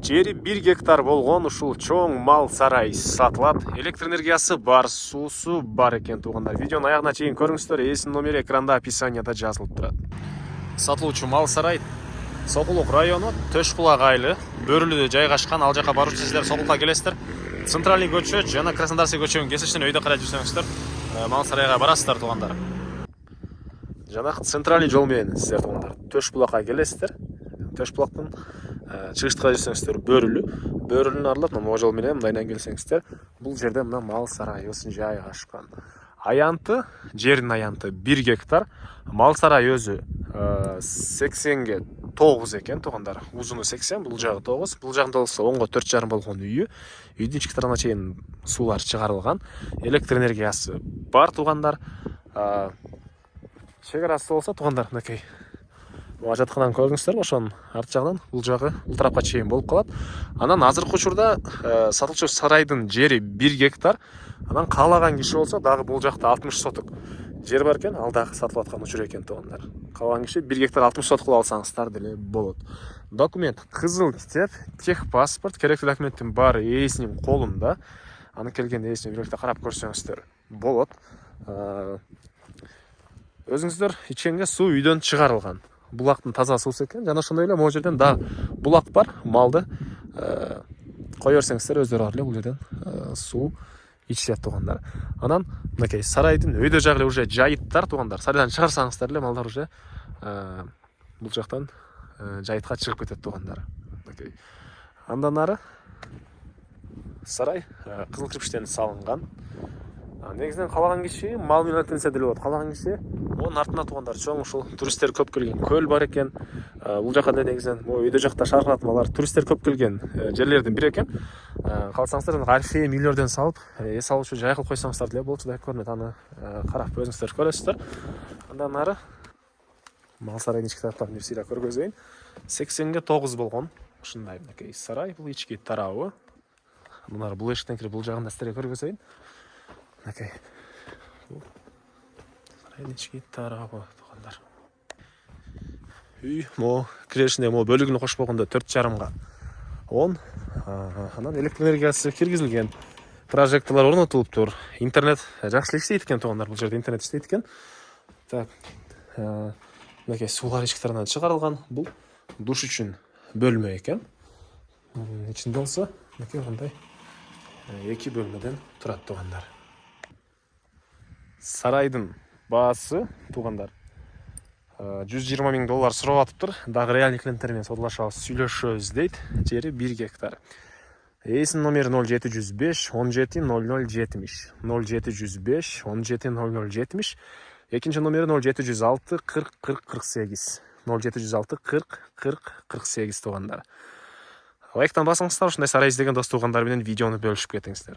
Жери 1 гектар болгон ушул чоң мал сарай сатылат. Электр энергиясы бар, суусу бар экен туугандар. Видеонун аягына чейин көрүңүздөр. Эсинин номери экранда описанияда жазылып турат. Сатылуучу мал сарай Сокулук району Төш булак айылы Бөрүлүдө жайгашкан. Ал жака баруучу сиздер Сокулукка келесиздер. Центральный көчө жана Краснодарский көчөнүн кесиштен өйдө карай жүрсөңүздөр, мал сарайга барасыздар туугандар. Жана центральный жол менен сиздер туугандар Төш булакка келесиздер. Төш булактын чыгыштыга жүрсөңүздөр бөрүлүнү аралап могу жол менен мындайдан келсеңиздер, бул жерде мына мал сарайыбыз жайгашкан. Аянты, жердин аянты 1 гектар, мал сарай өзү 80ге 9 экен туугандар. Узуну 80, бул жагы 9. Бул жагында болсо 10го 4,5 болгон үйү. Үйдүн ички тарабына чейин суулар чыгарылган. Электр энергиясы бар туугандар. Чек арасы болсо туугандар мынакей жаткандан көрдүңүздөр, ошонун арт жагынан бул жагы бул тарапка чейин болуп калат. Анан азыркы учурда сатылчу сарайдын жери 1 гектар. Анан каалаган киши болсо дагы бул жакта 60 соток жер бар экен, ал дагы сатылып аткан учур экен туугандар. Каалаган киши 1 гектар 60 соток кылып алсаңыздар деле болот. Документ кызыл китеп, техпаспорт, керектүү документтин баары ээсинин колунда. Аны келген ээсине бирөктө карап көрсөңүздөр болот. Өзүңүздөр ичкенге суу үйдөн чыгарылган. Булактын таза суусу экен. Жана ошондой эле могу жерден дагы булак бар. Малды кое берсеңиздер өздөрү бар эле бул жерден суу ичишет туугандар. Анан мынакей сарайдын өйдө жагы эле уже жайыттар туугандар. Сарайдан чыгарсаңыздар эле малдар уже бул жактан жайытка чыгып кетет туугандар. Мынакей. Андан ары сарай кызыл кирпичтен салынган. Негизинен каалаган киши мал менен алектенсе деле болот. Каалаган киши онун артына туугандар чоң ушул туристтер көп келген көл бар экен. Бул жака негизинен могу өйдө жакта шааркатмалар туристтер көп келген жерлердин бири экен. Калсаңыздар Орфей үйлөрдөн салып, эс алуучу жай кылып койсоңуздар деле болчу да көрүнөт. Аны карап өзүңүздөр көрөсүздөр. Андан ары мал сарайдын ички тараптарын бир сыйра көргөзөйүн. 80ге 9 болгон ушундай мынакей сарай, бул ички тарабы. Андан ары бул эшиктен кирип бул жагын да сиздерге көргөзөйүн. Мынакей. Сарайдын ички тарабы туугандар. Үй могу кирешинде могу бөлүгүнө кошпогондо 4,5га 10. Анан электр энергиясы киргизилген. Прожекторлор орнотулуптур. Интернет жакшы иштейт экен туугандар. Бул жерде интернет иштейт экен. Так. Мынакей суулар ички тарабынан чыгарылган. Бул душ үчүн бөлмө экен. Ичинде болсо мынакей мындай 2 бөлмөдөн турат туугандар. Сарайдын баасы туугандар $120 000 сурап атыптыр. Дагы реальный клиенттер менен содулашабыз, сүйлөшөбүз дейт. Жери 1 гектар. Эсинин номери 0705 17 00 70. 0705 17 00 70. Экинчи номери 0706 40 40 48. 0706 40 40 48 туугандар. Лайктан басыңыздар, ушундай сарай издеген дос туугандар менен видеону бөлүшүп кетиңиздер.